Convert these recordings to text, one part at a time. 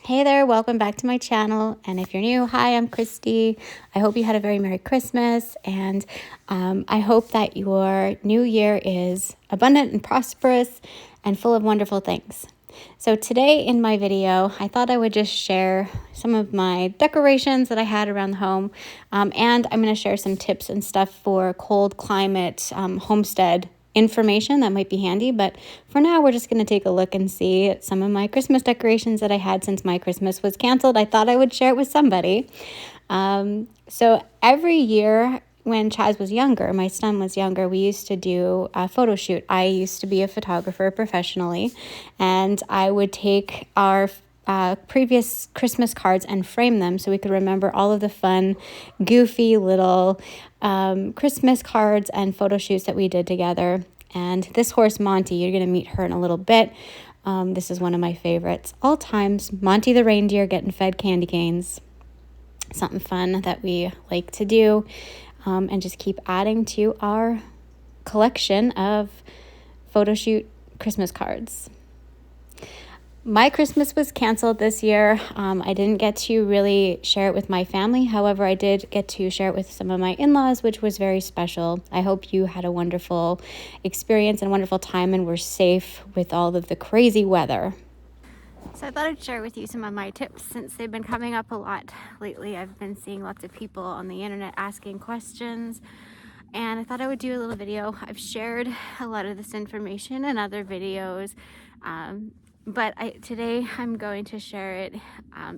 Hey there, welcome back to my channel. And if you're new, hi, I'm Christy. I hope you had a very Merry Christmas, and I hope that your new year is abundant and prosperous and full of wonderful things. So today in my video, I thought I would just share some of my decorations that I had around the home, and I'm going to share some tips and stuff for cold climate homestead information that might be handy. But for now, we're just going to take a look and see at some of my Christmas decorations that I had since my Christmas was canceled. I thought I would share it with somebody. So every year when Chaz was younger, my son was younger, we used to do a photo shoot. I used to be a photographer professionally, and I would take our previous Christmas cards and frame them so we could remember all of the fun, goofy little Christmas cards and photo shoots that we did together. And this horse, Monty, you're going to meet her in a little bit. This is one of my favorites all times. Monty the reindeer getting fed candy canes. Something fun that we like to do, and just keep adding to our collection of photo shoot Christmas cards. My Christmas was canceled this year. I didn't get to really share it with my family. However, I did get to share it with some of my in-laws, which was very special. I hope you had a wonderful experience and a wonderful time and were safe with all of the crazy weather. So I thought I'd share with you some of my tips since they've been coming up a lot lately. I've been seeing lots of people on the internet asking questions, and I thought I would do a little video. I've shared a lot of this information in other videos, but today I'm going to share it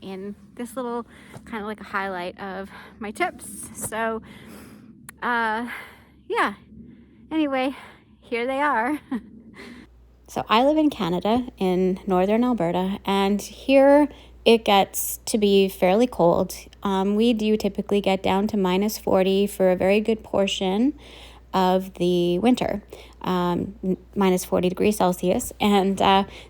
in this little kind of like a highlight of my tips. So yeah, anyway, here they are. So I live in Canada, in northern Alberta, and here it gets to be fairly cold. We do typically get down to minus 40 for a very good portion of the winter, minus 40 degrees Celsius. And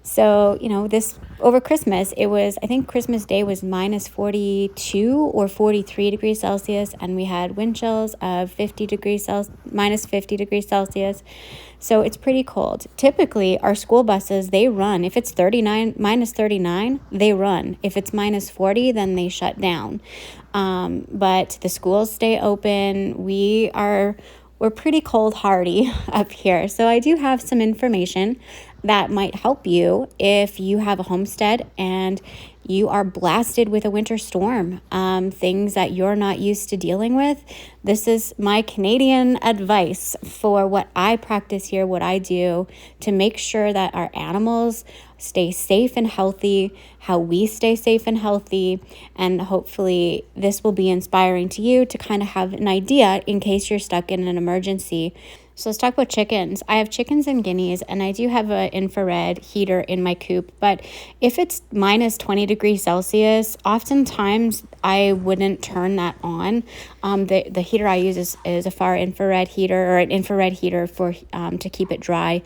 so, this over Christmas, it was, I think Christmas Day was minus 42 or 43 degrees Celsius, and we had wind chills of minus 50 degrees Celsius. So it's pretty cold. Typically, our school buses, they run. If it's minus 39, they run. If it's minus 40, then they shut down. But the schools stay open. We're pretty cold hardy up here. So I do have some information that might help you if you have a homestead and you are blasted with a winter storm, things that you're not used to dealing with. This is my Canadian advice for what I practice here, what I do to make sure that our animals stay safe and healthy, how we stay safe and healthy, and hopefully this will be inspiring to you to kind of have an idea in case you're stuck in an emergency. So let's talk about chickens. I have chickens and guineas, and I do have an infrared heater in my coop. But if it's minus 20 degrees Celsius, oftentimes I wouldn't turn that on. The heater I use is a far infrared heater, or an infrared heater for to keep it dry.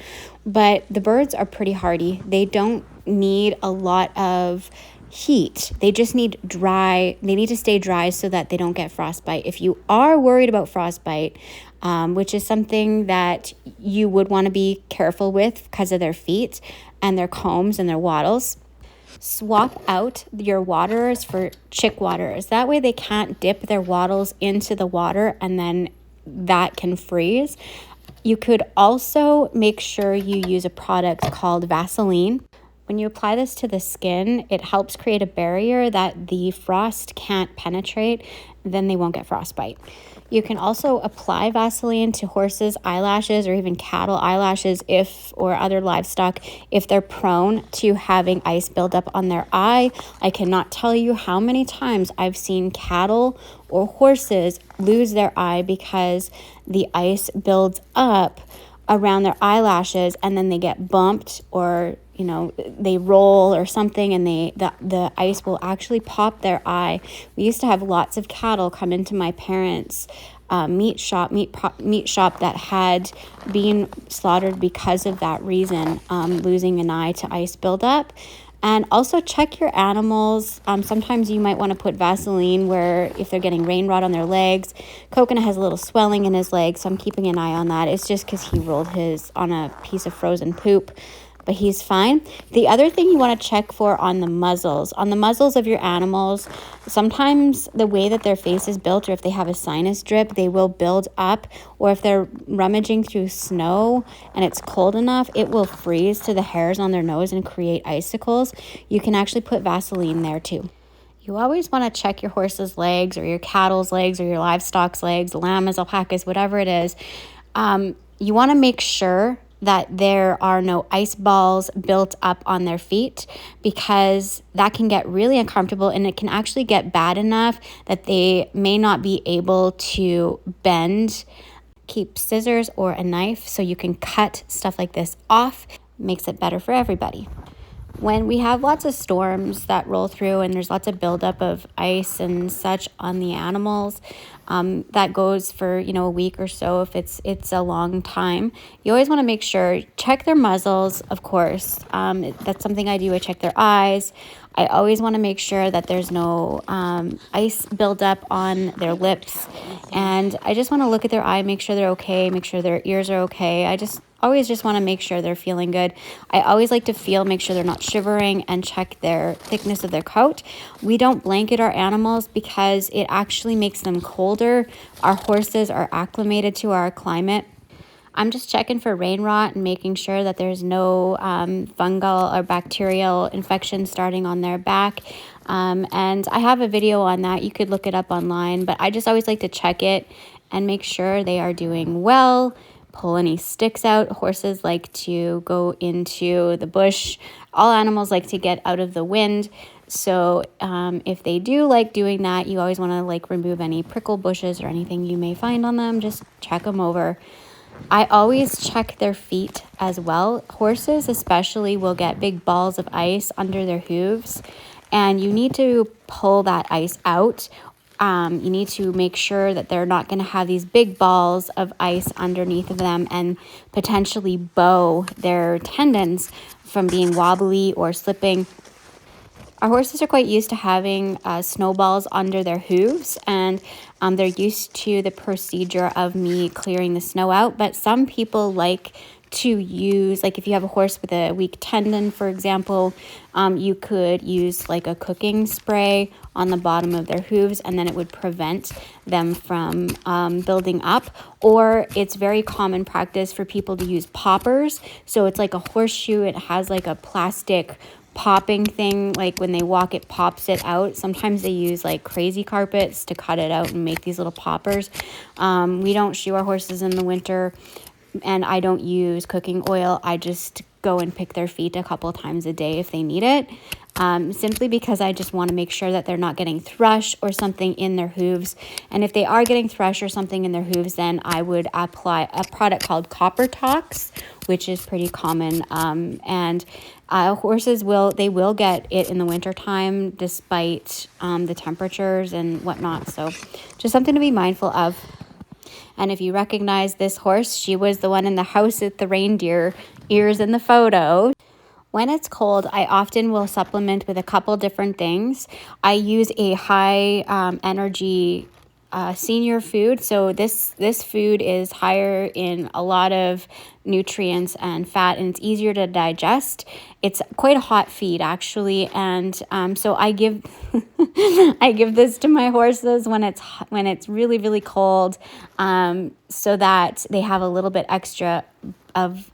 But the birds are pretty hardy. They don't need a lot of heat. They just need dry. They need to stay dry so that they don't get frostbite. If you are worried about frostbite, which is something that you would want to be careful with because of their feet and their combs and their wattles, swap out your waterers for chick waterers. That way they can't dip their wattles into the water and then that can freeze. You could also make sure you use a product called Vaseline. When you apply this to the skin, it helps create a barrier that the frost can't penetrate, then they won't get frostbite. You can also apply Vaseline to horses' eyelashes or even cattle eyelashes or other livestock if they're prone to having ice build up on their eye. I cannot tell you how many times I've seen cattle or horses lose their eye because the ice builds up around their eyelashes and then they get bumped or they roll or something, and the ice will actually pop their eye. We used to have lots of cattle come into my parents' meat shop that had been slaughtered because of that reason, losing an eye to ice buildup. And also check your animals. Sometimes you might want to put Vaseline where if they're getting rain rot on their legs. Coconut has a little swelling in his legs, so I'm keeping an eye on that. It's just because he rolled his on a piece of frozen poop. but he's fine. The other thing you want to check for on the muzzles of your animals, sometimes the way that their face is built, or if they have a sinus drip, they will build up, or if they're rummaging through snow and it's cold enough, it will freeze to the hairs on their nose and create icicles. You can actually put Vaseline there too. You always want to check your horse's legs or your cattle's legs or your livestock's legs, llamas, alpacas, whatever it is. You want to make sure that there are no ice balls built up on their feet, because that can get really uncomfortable, and it can actually get bad enough that they may not be able to bend. Keep scissors or a knife so you can cut stuff like this off. Makes it better for everybody. When we have lots of storms that roll through and there's lots of buildup of ice and such on the animals, that goes for, a week or so. If it's a long time, you always want to make sure, check their muzzles, of course. That's something I do. I check their eyes. I always want to make sure that there's no ice buildup on their lips. And I just want to look at their eye, make sure they're okay, make sure their ears are okay. I always just want to make sure they're feeling good. I always like to make sure they're not shivering, and check their thickness of their coat. We don't blanket our animals because it actually makes them colder. Our horses are acclimated to our climate. I'm just checking for rain rot and making sure that there's no fungal or bacterial infection starting on their back. And I have a video on that. You could look it up online, but I just always like to check it and make sure they are doing well. Pull any sticks out. Horses like to go into the bush. All animals like to get out of the wind. So if they do like doing that, you always want to remove any prickle bushes or anything you may find on them. Just check them over. I always check their feet as well. Horses especially will get big balls of ice under their hooves, and you need to pull that ice out. You need to make sure that they're not going to have these big balls of ice underneath of them and potentially bow their tendons from being wobbly or slipping. Our horses are quite used to having snowballs under their hooves, and they're used to the procedure of me clearing the snow out. But some people like to use, if you have a horse with a weak tendon, for example, you could use a cooking spray on the bottom of their hooves, and then it would prevent them from building up. Or it's very common practice for people to use poppers. So it's like a horseshoe. It has a plastic popping thing, when they walk it pops it out. Sometimes they use crazy carpets to cut it out and make these little poppers. We don't shoe our horses in the winter, and I don't use cooking oil. I just go and pick their feet a couple of times a day if they need it, simply because I just want to make sure that they're not getting thrush or something in their hooves. And if they are getting thrush or something in their hooves, then I would apply a product called Copper Tox, which is pretty common. And horses will get it in the wintertime despite the temperatures and whatnot. So just something to be mindful of. And if you recognize this horse, she was the one in the house with the reindeer ears in the photo. When it's cold, I often will supplement with a couple different things. I use a high energy senior food. So this food is higher in a lot of nutrients and fat, and it's easier to digest. It's quite a hot feed actually, and so I give I give this to my horses when it's really, really cold, so that they have a little bit extra of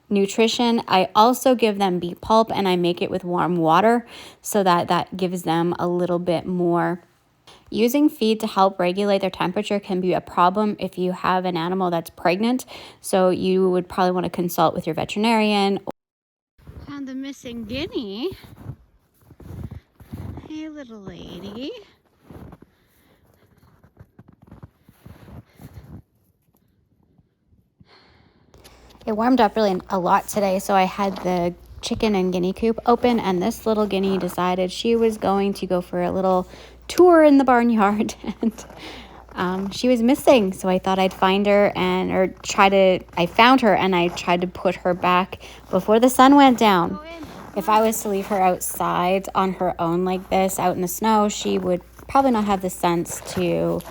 nutrition. I also give them beet pulp, and I make it with warm water so that gives them a little bit more. Using feed to help regulate their temperature can be a problem if you have an animal that's pregnant, so you would probably want to consult with your veterinarian. Found the missing guinea. Hey, little lady. It warmed up really a lot today, so I had the chicken and guinea coop open, and this little guinea decided she was going to go for a little tour in the barnyard, and she was missing, so I thought I'd find her I found her, and I tried to put her back before the sun went down. If I was to leave her outside on her own like this, out in the snow, she would probably not have the sense to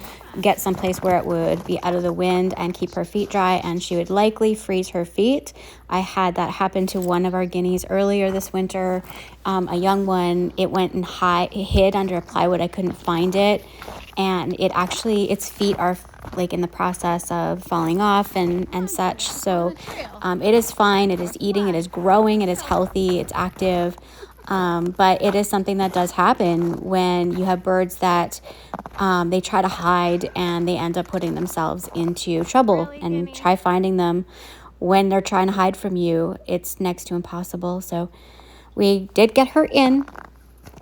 get someplace where it would be out of the wind and keep her feet dry, and she would likely freeze her feet. I had that happen to one of our guineas earlier this winter, a young one. It went and hid under a plywood. I couldn't find it, and its feet are like in the process of falling off and such. So it is fine. It is eating. It is growing. It is healthy. It's active. But it is something that does happen when you have birds that they try to hide and they end up putting themselves into trouble. And try finding them when they're trying to hide from you. It's next to impossible. So we did get her in.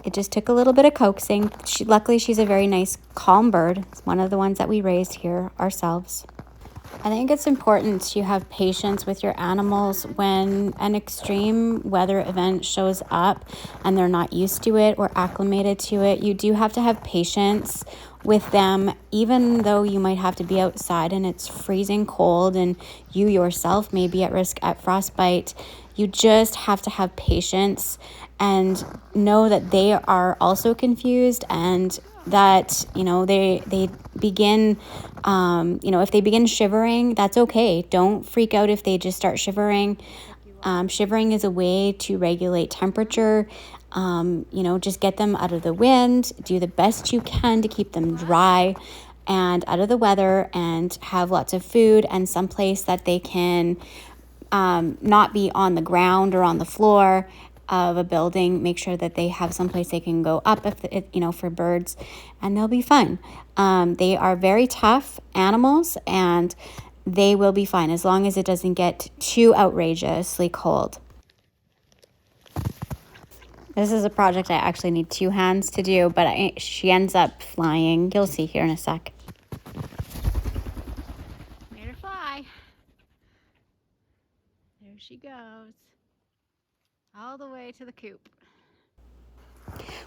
It just took a little bit of coaxing. Luckily, she's a very nice, calm bird. It's one of the ones that we raised here ourselves. I think it's important to have patience with your animals when an extreme weather event shows up and they're not used to it or acclimated to it. You do have to have patience with them, even though you might have to be outside and it's freezing cold and you yourself may be at risk at frostbite. You just have to have patience and know that they are also confused, and that, they begin, if they begin shivering, that's okay. Don't freak out if they just start shivering. Shivering is a way to regulate temperature. Just get them out of the wind, do the best you can to keep them dry and out of the weather, and have lots of food and someplace that they can not be on the ground or on the floor of a building. Make sure that they have someplace they can go up for birds, and they'll be fine. They are very tough animals, and they will be fine as long as it doesn't get too outrageously cold. This is a project I actually need 2 hands to do, but she ends up flying. You'll see here in a sec. Made her fly. There she goes. All the way to the coop.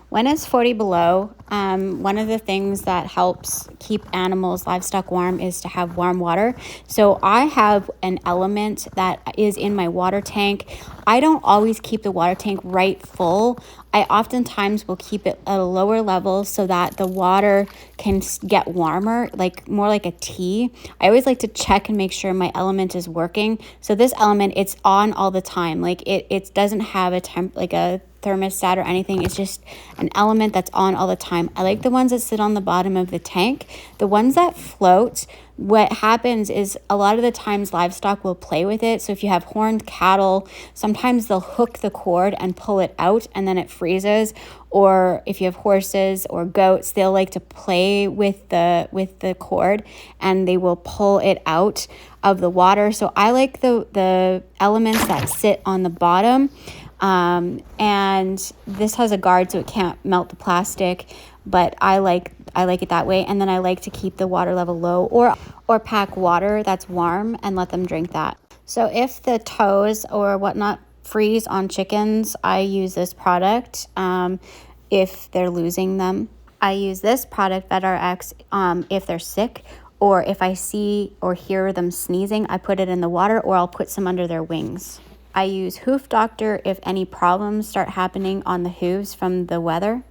When it's 40 below, one of the things that helps keep livestock warm is to have warm water. So I have an element that is in my water tank. I don't always keep the water tank right full. I oftentimes will keep it at a lower level so that the water can get warmer, more like a tea. I always like to check and make sure my element is working. So this element, it's on all the time. It doesn't have a thermostat or anything. It's just an element that's on all the time. I like the ones that sit on the bottom of the tank. The ones that float, what happens is a lot of the times livestock will play with it. So if you have horned cattle, sometimes they'll hook the cord and pull it out and then it freezes. Or if you have horses or goats, they'll like to play with the cord and they will pull it out of the water. So I like the elements that sit on the bottom. And this has a guard so it can't melt the plastic, but I like it that way. And then I like to keep the water level low, or pack water that's warm and let them drink that. So if the toes or whatnot freeze on chickens, I use this product. If they're losing them, I use this product, VetRx, if they're sick, or if I see or hear them sneezing, I put it in the water, or I'll put some under their wings. I use Hoof Doctor if any problems start happening on the hooves from the weather.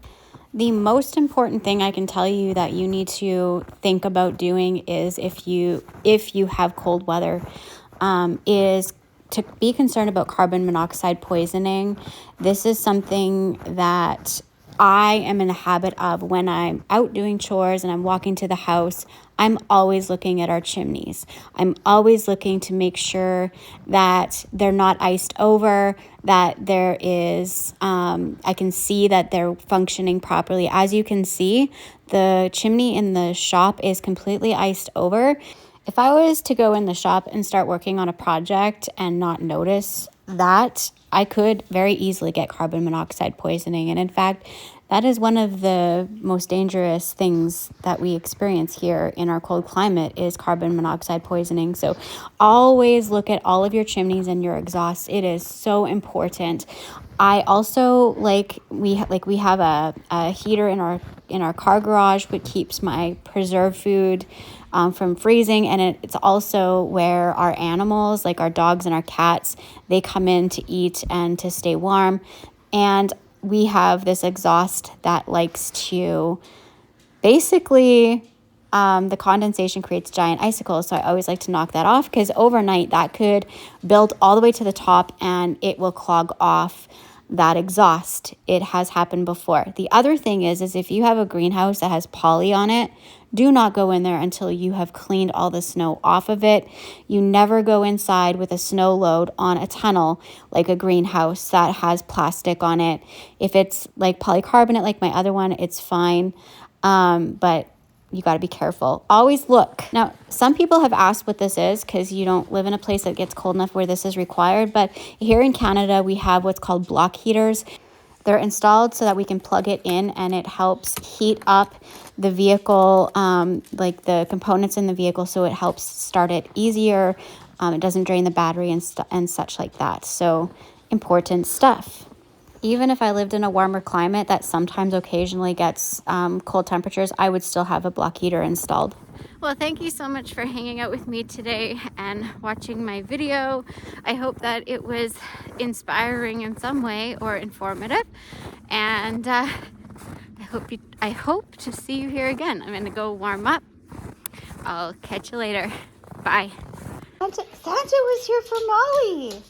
The most important thing I can tell you that you need to think about doing is if you have cold weather, is to be concerned about carbon monoxide poisoning. This is something that I am in the habit of when I'm out doing chores and I'm walking to the house. I'm always looking at our chimneys. I'm always looking to make sure that they're not iced over, that there is, I can see that they're functioning properly. As you can see, the chimney in the shop is completely iced over. If I was to go in the shop and start working on a project and not notice that, I could very easily get carbon monoxide poisoning. And in fact, that is one of the most dangerous things that we experience here in our cold climate is carbon monoxide poisoning. So always look at all of your chimneys and your exhausts. It is so important. I also we have a heater in our car garage, which keeps my preserved food from freezing, and it's also where our animals, like our dogs and our cats, they come in to eat and to stay warm. And we have this exhaust that likes to basically the condensation creates giant icicles. So I always like to knock that off, because overnight that could build all the way to the top and it will clog off that exhaust. It has happened before. The other thing is if you have a greenhouse that has poly on it, do not go in there until you have cleaned all the snow off of it. You never go inside with a snow load on a tunnel like a greenhouse that has plastic on it. If it's like polycarbonate like my other one, it's fine. But you got to be careful. Always look. Now, some people have asked what this is because you don't live in a place that gets cold enough where this is required. But here in Canada, we have what's called block heaters. They're installed so that we can plug it in, and it helps heat up the vehicle, like the components in the vehicle, so it helps start it easier. It doesn't drain the battery and such like that. So important stuff. Even if I lived in a warmer climate that sometimes occasionally gets cold temperatures, I would still have a block heater installed. Well, thank you so much for hanging out with me today and watching my video. I hope that it was inspiring in some way or informative. And I hope to see you here again. I'm gonna go warm up. I'll catch you later. Bye. Santa was here for Molly.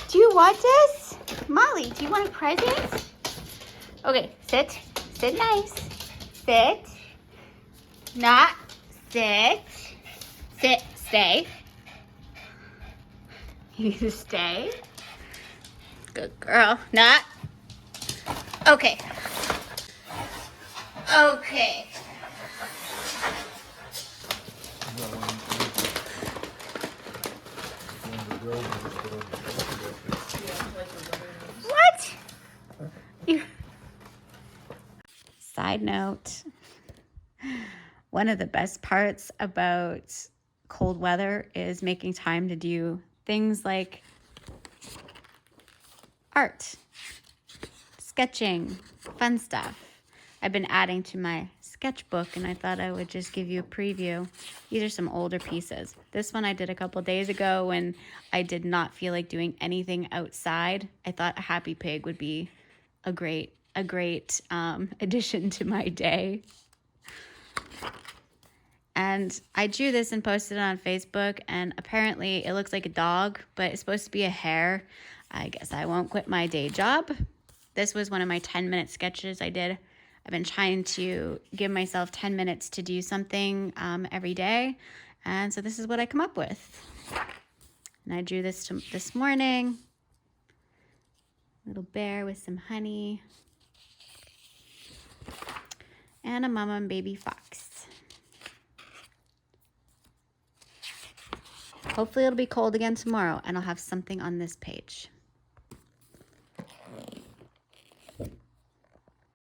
Do you want this? Molly, do you want a present? Okay, sit. Sit nice. Sit. Not. Sit. Sit. Stay. You need to stay. Good girl. Not. Okay. Okay. What? Side note, one of the best parts about cold weather is making time to do things like art, sketching, fun stuff. I've been adding to my sketchbook, and I thought I would just give you a preview. These are some older pieces. This one I did a couple days ago when I did not feel like doing anything outside. I thought a happy pig would be a great addition to my day. And I drew this and posted it on Facebook, and apparently it looks like a dog, but it's supposed to be a hare. I guess I won't quit my day job. This was one of my 10-minute sketches I did. I've been trying to give myself 10 minutes to do something every day, and so this is what I come up with. And I drew this this morning. Little bear with some honey. And a mama and baby fox. Hopefully it'll be cold again tomorrow, and I'll have something on this page.